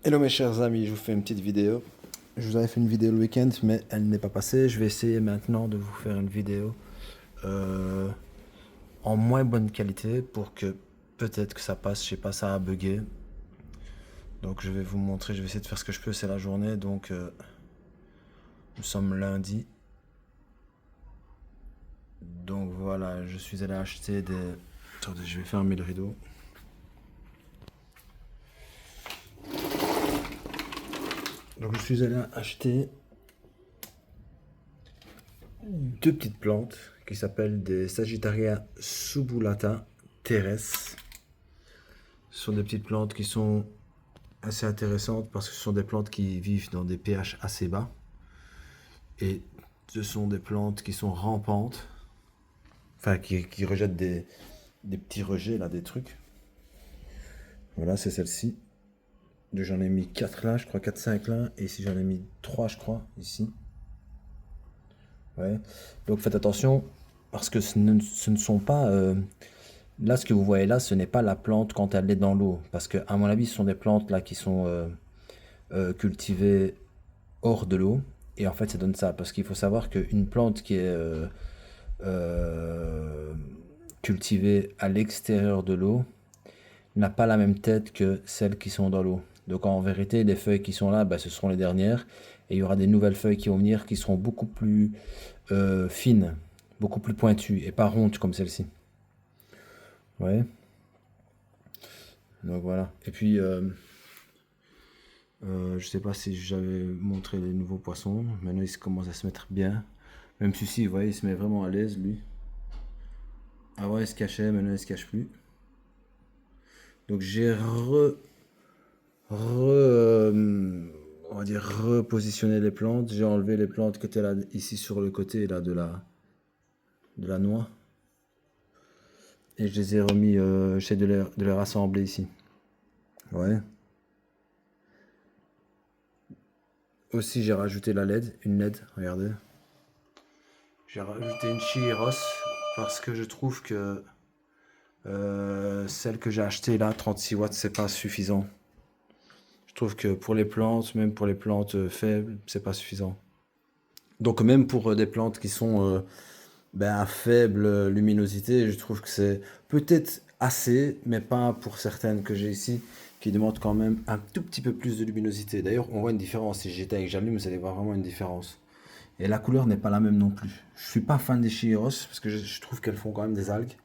Hello mes chers amis, je vous fais une petite vidéo. Je vous avais fait une vidéo le week-end, mais elle n'est pas passée. Je vais essayer maintenant de vous faire une vidéo euh, en moins bonne qualité pour que peut-être que ça passe. Je sais pas, ça a bugué. Donc je vais vous montrer, je vais essayer de faire ce que je peux. C'est la journée, donc nous sommes lundi. Donc voilà, je suis allé acheter des... Attendez, je vais fermer le rideau. Donc je suis allé acheter deux petites plantes qui s'appellent des Sagittaria subulata teres. Ce sont des petites plantes qui sont assez intéressantes parce que ce sont des plantes qui vivent dans des pH assez bas. Et ce sont des plantes qui sont rampantes, enfin qui rejettent des petits rejets, là, des trucs. Voilà, c'est celle-ci. J'en ai mis 4 là, je crois, 4-5 là. Et ici, j'en ai mis 3 je crois, ici. Ouais. Donc faites attention parce que ce ne sont pas... là, ce que vous voyez là, ce n'est pas la plante quand elle est dans l'eau. Parce que, à mon avis, ce sont des plantes là qui sont cultivées hors de l'eau. Et en fait, ça donne ça. Parce qu'il faut savoir qu'une plante qui est euh, cultivée à l'extérieur de l'eau n'a pas la même tête que celles qui sont dans l'eau. Donc en vérité, les feuilles qui sont là, bah, ce seront les dernières. Et il y aura des nouvelles feuilles qui vont venir qui seront beaucoup plus fines, beaucoup plus pointues et pas rondes comme celle-ci. Ouais, donc voilà. Et puis, je sais pas si j'avais montré les nouveaux poissons. Maintenant, ils commencent à se mettre bien. Même celui-ci, vous voyez, il se met vraiment à l'aise, lui. Avant, il se cachait, maintenant, il se cache plus. Donc, j'ai on va dire, repositionné les plantes. J'ai enlevé les plantes qui étaient là, ici sur le côté là, de la noix. Et je les ai remis, j'essaie de les rassembler ici. Ouais. Aussi, j'ai rajouté la LED, une LED, regardez. J'ai rajouté une Chiros parce que je trouve que celle que j'ai achetée là, 36 watts, c'est pas suffisant. Je trouve que pour les plantes, même pour les plantes faibles, c'est pas suffisant. Donc même pour des plantes qui sont à faible luminosité, je trouve que c'est peut-être assez, mais pas pour certaines que j'ai ici, qui demandent quand même un tout petit peu plus de luminosité. D'ailleurs, on voit une différence. Si j'étais avec j'allume, vous allez voir vraiment une différence. Et la couleur n'est pas la même non plus. Je suis pas fan des Chiros parce que je trouve qu'elles font quand même des algues.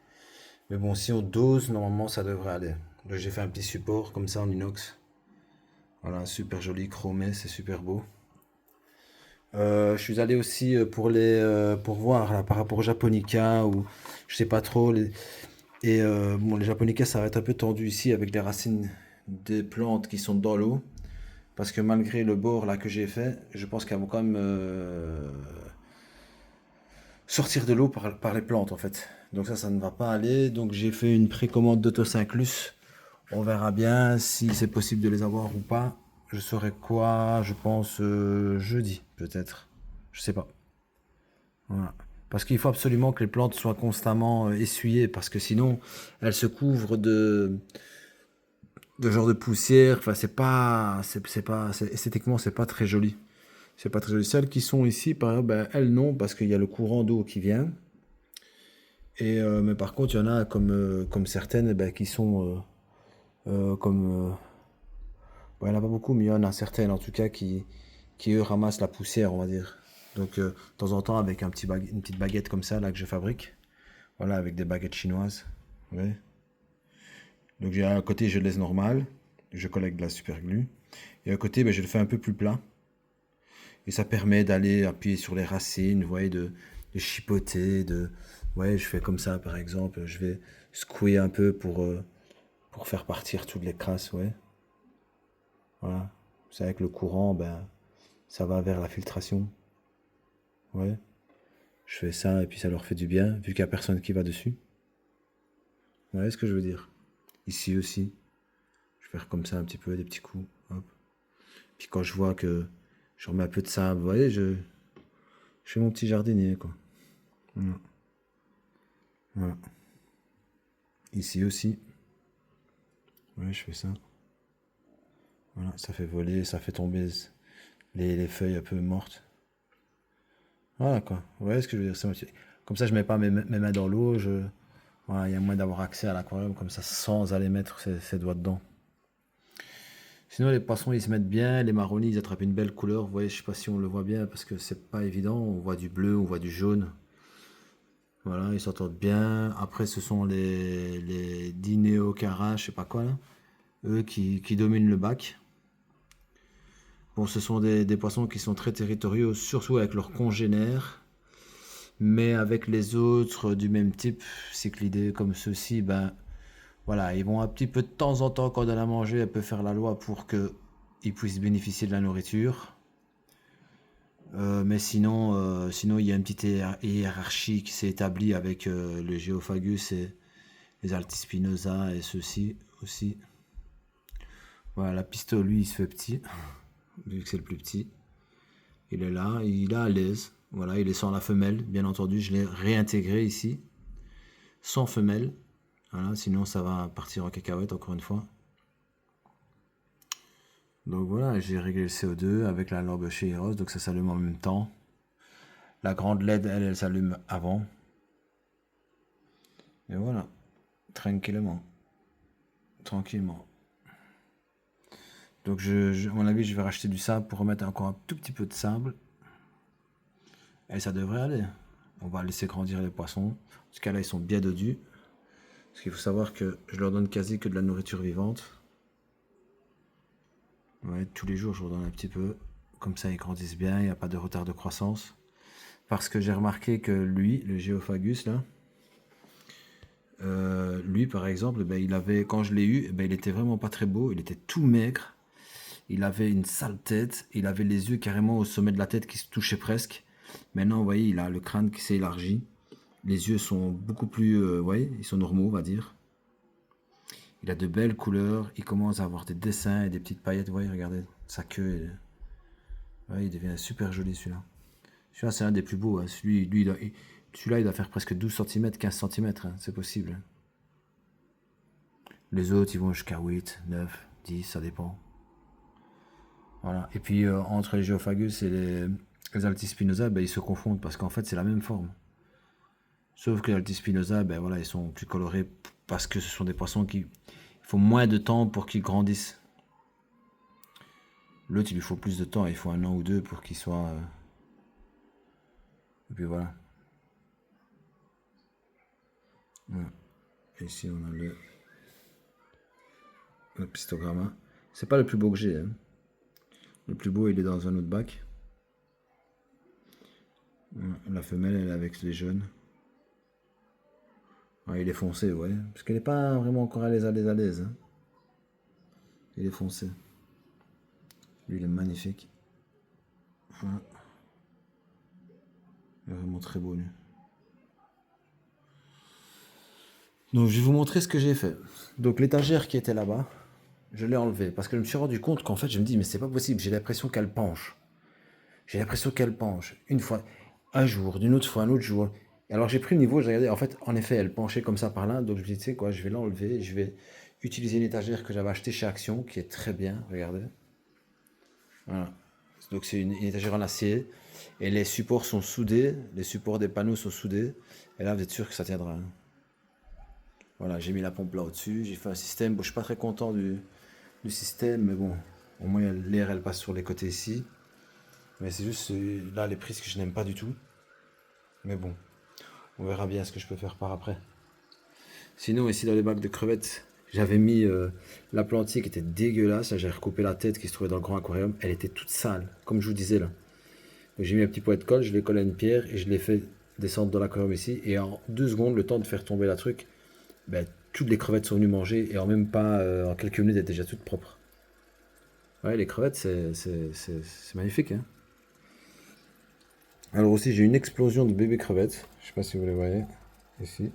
Mais bon, si on dose, normalement ça devrait aller. Donc j'ai fait un petit support comme ça en inox. Voilà, super joli, chromé, c'est super beau. Je suis allé aussi pour voir là, par rapport au japonica ou je sais pas trop. Et bon, les japonicas ça va être un peu tendu ici avec les racines des plantes qui sont dans l'eau. Parce que malgré le bord là que j'ai fait, je pense qu'elles vont quand même sortir de l'eau par les plantes en fait. Donc ça ne va pas aller. Donc j'ai fait une précommande d'Autosynclus. On verra bien si c'est possible de les avoir ou pas. Je saurai quoi, je pense, jeudi peut-être. Je sais pas. Voilà. Parce qu'il faut absolument que les plantes soient constamment essuyées parce que sinon elles se couvrent de genre de poussière. Enfin c'est pas, esthétiquement c'est pas très joli. C'est pas très joli. Celles qui sont ici, par exemple, ben, elles non parce qu'il y a le courant d'eau qui vient. Et mais par contre, il y en a comme certaines ben, qui sont comme bon, il n'y en a pas beaucoup, mais il y en a certaines en tout cas qui eux ramassent la poussière, on va dire. Donc de temps en temps avec une petite baguette comme ça là que je fabrique, voilà avec des baguettes chinoises. Ouais. Donc j'ai à côté je laisse normal, je collecte de la super glue, et à côté ben, je le fais un peu plus plat. Et ça permet d'aller appuyer sur les racines, vous voyez, de chipoter, ouais, je fais comme ça par exemple, je vais secouer un peu pour faire partir toutes les crasses, ouais. Voilà. C'est avec le courant, ben, ça va vers la filtration. Ouais. Je fais ça et puis ça leur fait du bien, vu qu'il n'y a personne qui va dessus. Vous voyez ce que je veux dire? Ici aussi, je vais faire comme ça un petit peu, des petits coups. Hop. Puis quand je vois que je remets un peu de sable, vous voyez, je fais mon petit jardinier, quoi. Voilà. Voilà. Ici aussi, ouais, je fais ça. Voilà, ça fait voler, ça fait tomber les feuilles un peu mortes. Voilà quoi. Vous voyez ce que je veux dire? Comme ça, je mets pas mes mains dans l'eau. Voilà, il y a moyen d'avoir accès à l'aquarium comme ça sans aller mettre ses doigts dedans. Sinon, les poissons, ils se mettent bien. Les marronis, ils attrapent une belle couleur. Vous voyez, je sais pas si on le voit bien parce que c'est pas évident. On voit du bleu, on voit du jaune. Voilà, ils s'entendent bien. Après, ce sont les Dineocara, je sais pas quoi là. Eux qui dominent le bac. Bon, ce sont des poissons qui sont très territoriaux, surtout avec leurs congénères. Mais avec les autres du même type, cyclidés comme ceux-ci, ben voilà, ils vont un petit peu de temps en temps, quand on a à manger, elle peut faire la loi pour qu'ils puissent bénéficier de la nourriture. Mais sinon, il y a une petite hiérarchie qui s'est établie avec le Geophagus et les Altispinosa et ceux-ci aussi. Voilà, la pistole, lui, il se fait petit, vu que c'est le plus petit. Il est là, il est à l'aise. Voilà, il est sans la femelle, bien entendu. Je l'ai réintégré ici, sans femelle. Voilà, sinon ça va partir en cacahuète encore une fois. Donc voilà, j'ai réglé le CO2 avec la lampe chez Eros, donc ça s'allume en même temps. La grande LED, elle s'allume avant. Et voilà, tranquillement. Tranquillement. Donc à mon avis, je vais racheter du sable pour remettre encore un tout petit peu de sable. Et ça devrait aller. On va laisser grandir les poissons. En tout cas là, ils sont bien dodus. Parce qu'il faut savoir que je leur donne quasi que de la nourriture vivante. Ouais, tous les jours, je leur donne un petit peu. Comme ça, ils grandissent bien, il n'y a pas de retard de croissance. Parce que j'ai remarqué que lui, le Geophagus, là, lui, par exemple, ben, quand je l'ai eu, ben, il était vraiment pas très beau. Il était tout maigre. Il avait une sale tête. Il avait les yeux carrément au sommet de la tête qui se touchaient presque. Maintenant, vous voyez, il a le crâne qui s'est élargi. Les yeux sont beaucoup plus, vous voyez, ils sont normaux, on va dire. Il a de belles couleurs. Il commence à avoir des dessins et des petites paillettes. Vous voyez, regardez, sa queue. Ouais, il devient super joli celui-là. Celui-là, c'est un des plus beaux. Hein. Celui-là, il doit faire presque 12 cm, 15 cm. Hein. C'est possible. Les autres, ils vont jusqu'à 8, 9, 10, ça dépend. Voilà. Et puis, entre les Geophagus et les Altispinosa, ben, ils se confondent parce qu'en fait, c'est la même forme. Sauf que les Altispinosa, ben, voilà, ils sont plus colorés parce que ce sont des poissons qui font moins de temps pour qu'ils grandissent. L'autre, il lui faut plus de temps. Il faut 1 an ou 2 pour qu'il soit... Et puis voilà. Voilà. Et ici, on a le pistogramma. C'est pas le plus beau que j'ai. Hein. Le plus beau, il est dans un autre bac. Voilà. La femelle, elle est avec les jeunes. Ah, il est foncé, ouais. Parce qu'elle n'est pas vraiment encore à l'aise, Hein. Il est foncé. Lui, il est magnifique. Voilà. Il est vraiment très beau, lui. Donc, je vais vous montrer ce que j'ai fait. Donc, l'étagère qui était là-bas, je l'ai enlevée. Parce que je me suis rendu compte qu'en fait, je me dis, mais c'est pas possible. J'ai l'impression qu'elle penche. J'ai l'impression qu'elle penche. Une fois, un jour, d'une autre fois, un autre jour. Et alors, j'ai pris le niveau, j'ai regardé. En fait, en effet, elle penchait comme ça par là. Donc, je me dis, tu sais quoi, je vais l'enlever. Je vais utiliser une étagère que j'avais achetée chez Action, qui est très bien. Regardez. Voilà. Donc, c'est une étagère en acier. Et les supports sont soudés. Les supports des panneaux sont soudés. Et là, vous êtes sûr que ça tiendra. Hein. Voilà, j'ai mis la pompe là au-dessus. J'ai fait un système. Bon, je suis pas très content du système, mais bon, au moins l'air elle passe sur les côtés ici. Mais c'est juste là les prises que je n'aime pas du tout. Mais bon, on verra bien ce que je peux faire par après. Sinon, ici dans les bacs de crevettes, j'avais mis la plantier qui était dégueulasse. J'ai recoupé la tête qui se trouvait dans le grand aquarium. Elle était toute sale, comme je vous disais là. J'ai mis un petit pot de colle, je l'ai collé à une pierre et je l'ai fait descendre dans l'aquarium ici. Et en 2 secondes, le temps de faire tomber la truc, ben, toutes les crevettes sont venues manger et en même pas, en quelques minutes, elles étaient déjà toutes propres. Ouais, les crevettes, c'est magnifique. Hein. Alors aussi, j'ai une explosion de bébés crevettes. Je sais pas si vous les voyez. Ici.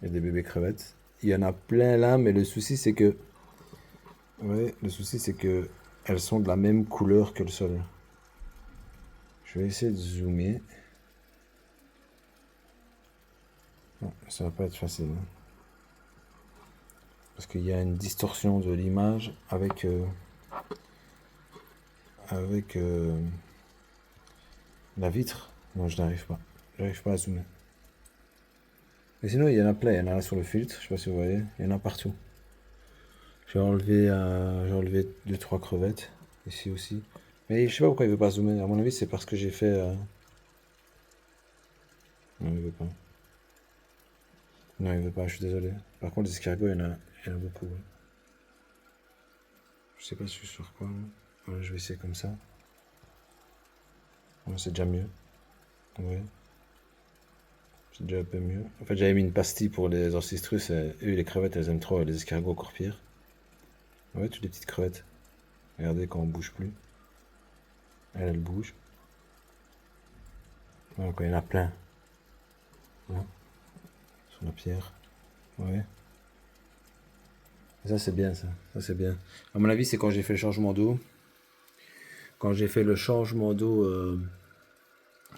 Il y a des bébés crevettes. Il y en a plein là, mais le souci, c'est que... Ouais, le souci, c'est que elles sont de la même couleur que le sol. Je vais essayer de zoomer. Non, ça va pas être facile. Hein. Parce qu'il y a une distorsion de l'image avec la vitre. Non, je n'arrive pas. J'arrive pas à zoomer. Mais sinon, il y en a plein. Il y en a là sur le filtre. Je sais pas si vous voyez. Il y en a partout. J'ai enlevé 2-3 crevettes. Ici aussi. Mais je sais pas pourquoi il veut pas zoomer. À mon avis, c'est parce que j'ai fait. Non, il veut pas. Non, il veut pas. Je suis désolé. Par contre, les escargots, il y en a beaucoup. Ouais. Je sais pas si je suis sur quoi. Voilà, je vais essayer comme ça. Ouais, c'est déjà mieux. Ouais. C'est déjà un peu mieux. En fait, j'avais mis une pastille pour les orcistrus. Eux, les crevettes, elles aiment trop. Les escargots, encore pire. Ouais, toutes les petites crevettes. Regardez quand on bouge plus. Elle bouge. Voilà, quand il y en a plein. Là, sur la pierre. Ouais. Et ça, c'est bien, ça. Ça, c'est bien. À mon avis, c'est quand j'ai fait le changement d'eau. Quand j'ai fait le changement d'eau,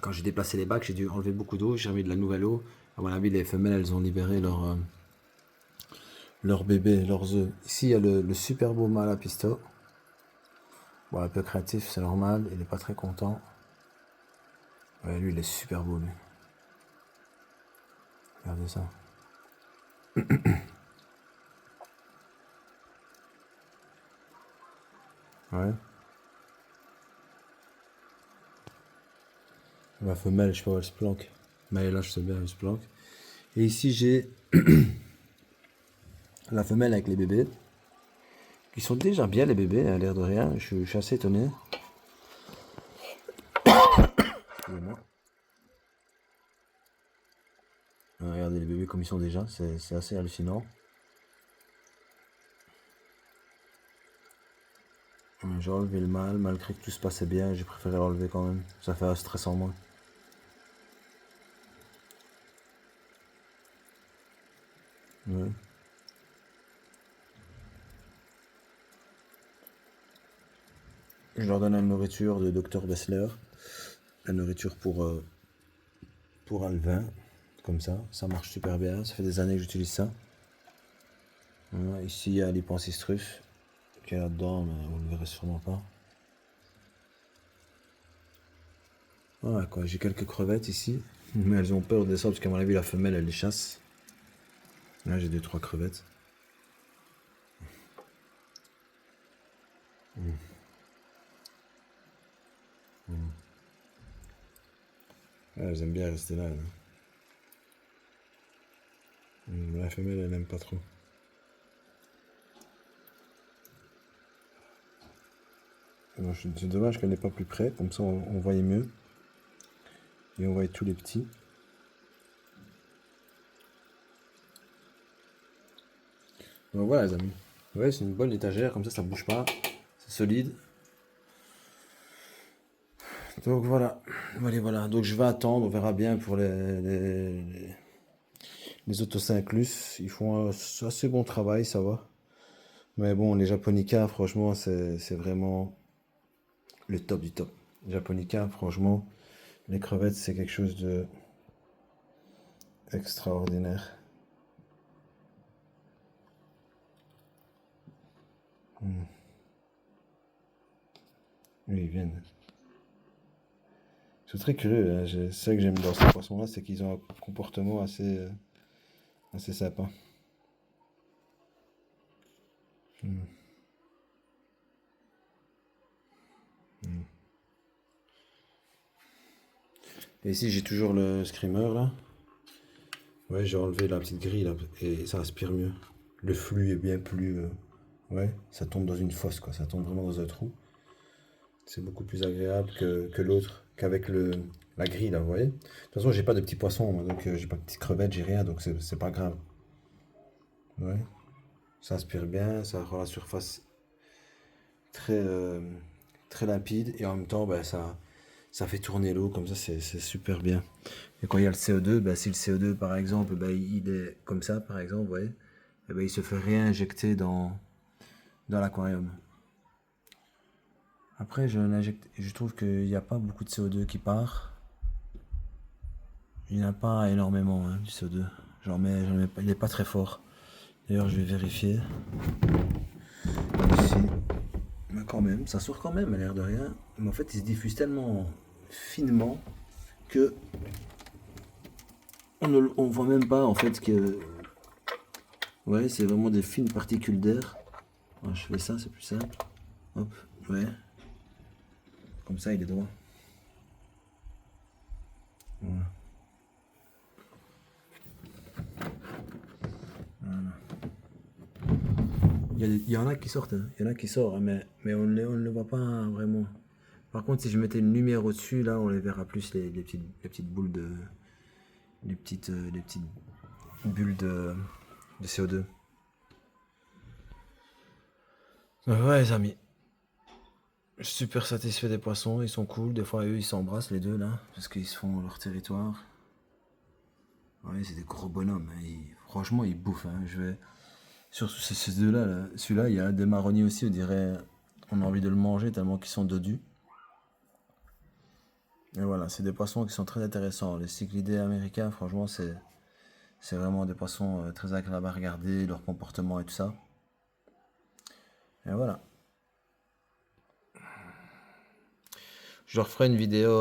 quand j'ai déplacé les bacs, j'ai dû enlever beaucoup d'eau. J'ai remis de la nouvelle eau. À mon avis, les femelles, elles ont libéré leur bébé, leurs œufs. Ici, il y a le super beau mâle à pisto. Bon, un peu créatif, c'est normal. Il n'est pas très content. Ouais, lui, il est super beau, lui. Regardez ça. Ouais. La femelle, je sais pas où elle se planque. Mais elle est là, je sais bien, elle se planque. Et ici, j'ai la femelle avec les bébés. Ils sont déjà bien, les bébés, à l'air de rien. Je suis assez étonné. Excusez-moi. Regardez les bébés comme ils sont déjà, c'est assez hallucinant. J'ai enlevé le mâle, malgré que tout se passait bien, j'ai préféré l'enlever quand même. Ça fait un stress en moins. Ouais. Je leur donne la nourriture de Dr Bessler. La nourriture pour Alvin. Comme ça marche super bien. Ça fait des années que j'utilise ça. Voilà, ici, il y a l'hypancistrus qui est là-dedans, mais vous ne le verrez sûrement pas. Voilà quoi, j'ai quelques crevettes ici. Mais elles ont peur de ça parce qu'à mon avis, la femelle, elle les chasse. Là, j'ai 2-3 crevettes. Ouais, elles aiment bien rester là. La femelle, elle n'aime pas trop. C'est dommage qu'elle n'est pas plus près, comme ça on voyait mieux. Et on voyait tous les petits. Donc voilà les amis. Ouais, c'est une bonne étagère, comme ça bouge pas. C'est solide. Donc voilà. Voilà. Donc je vais attendre, on verra bien pour les Autosynclus. Ils font un assez bon travail, ça va. Mais bon, les Japonica, franchement, c'est vraiment le top du top. Japonica, franchement, les crevettes, c'est quelque chose de extraordinaire. Oui, ils viennent. Je suis très curieux, hein. C'est ça que j'aime dans ces poissons-là, c'est qu'ils ont un comportement assez sympa. Et ici, j'ai toujours le screamer là. Ouais, j'ai enlevé la petite grille là et ça aspire mieux. Le flux est bien plus. Ouais, ça tombe dans une fosse quoi, ça tombe vraiment dans un trou. C'est beaucoup plus agréable que l'autre, qu'avec la grille là, vous voyez. De toute façon, j'ai pas de petits poissons, moi, donc j'ai pas de petites crevettes, j'ai rien, donc c'est pas grave. Ouais, ça aspire bien, ça rend la surface très, très limpide et en même temps, ben, ça fait tourner l'eau, comme ça c'est super bien. Et quand il y a le CO2, ben, si le CO2 par exemple, ben, il est comme ça par exemple, vous voyez, et ben, il se fait réinjecter dans l'aquarium. Après, je trouve qu'il n'y a pas beaucoup de CO2 qui part. Il n'y en a pas énormément, hein, du CO2. J'en mets pas, il n'est pas très fort. D'ailleurs, je vais vérifier ici. Mais quand même, ça sort quand même, à l'air de rien. Mais en fait, il se diffuse tellement finement que on voit même pas en fait que. Ouais, c'est vraiment des fines particules d'air. Alors, je fais ça, c'est plus simple. Hop, ouais. Comme ça, il est droit. Voilà. Il y en a qui sortent, hein. Il y en a qui sortent, hein, mais on ne le voit pas hein, vraiment. Par contre, si je mettais une lumière au-dessus, là, on les verra plus les petites boules de. Les petites bulles de CO2. Ouais, les amis. Je suis super satisfait des poissons, ils sont cool. Des fois, eux, ils s'embrassent les deux là, parce qu'ils se font leur territoire. Ouais, c'est des gros bonhommes, hein. Franchement, ils bouffent, hein. Surtout ces deux-là, là. Celui-là, il y a des marronniers aussi, on dirait. On a envie de le manger tellement qu'ils sont dodus. Et voilà, c'est des poissons qui sont très intéressants. Les cyclidés américains, franchement, c'est vraiment des poissons très agréables à regarder, leur comportement et tout ça. Et voilà. Je leur ferai une vidéo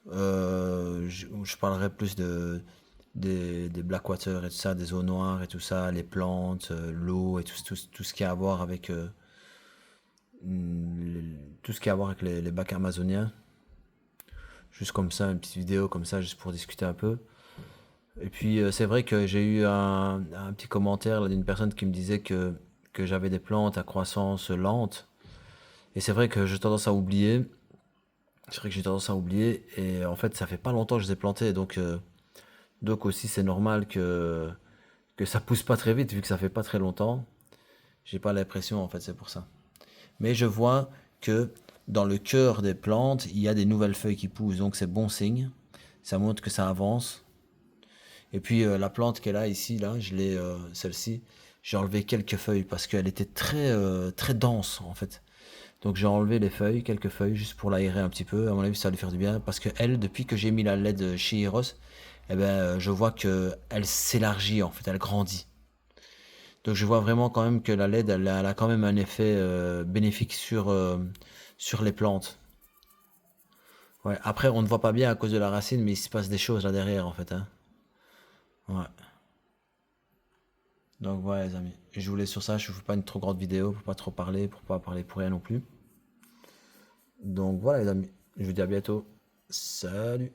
où je parlerai plus des Blackwater et tout ça, des eaux noires et tout ça, les plantes, l'eau et tout ce qui a à voir avec tout ce qui a à voir avec les bacs amazoniens. Juste comme ça, une petite vidéo comme ça, juste pour discuter un peu. Et puis c'est vrai que j'ai eu un petit commentaire là, d'une personne qui me disait que j'avais des plantes à croissance lente. Et c'est vrai que j'ai tendance à oublier. C'est vrai que j'ai tendance à oublier. Et en fait, ça fait pas longtemps que je les ai plantées. Donc aussi, c'est normal que ça pousse pas très vite vu que ça fait pas très longtemps. J'ai pas l'impression, en fait, c'est pour ça. Mais je vois que dans le cœur des plantes, il y a des nouvelles feuilles qui poussent. Donc c'est bon signe. Ça montre que ça avance. Et puis la plante qu'elle a ici, là, celle-ci, j'ai enlevé quelques feuilles parce qu'elle était très dense en fait. Donc j'ai enlevé les feuilles, quelques feuilles, juste pour l'aérer un petit peu. À mon avis, ça va lui faire du bien parce que elle, depuis que j'ai mis la LED chez Eros, eh ben, je vois que elle s'élargit en fait, elle grandit. Donc je vois vraiment quand même que la LED, elle a quand même un effet bénéfique sur les plantes. Ouais. Après, on ne voit pas bien à cause de la racine, mais il se passe des choses là derrière en fait, hein. Ouais. Donc voilà les amis, je voulais sur ça, je ne fais pas une trop grande vidéo pour pas trop parler, pour pas parler pour rien non plus. Donc voilà les amis, je vous dis à bientôt. Salut.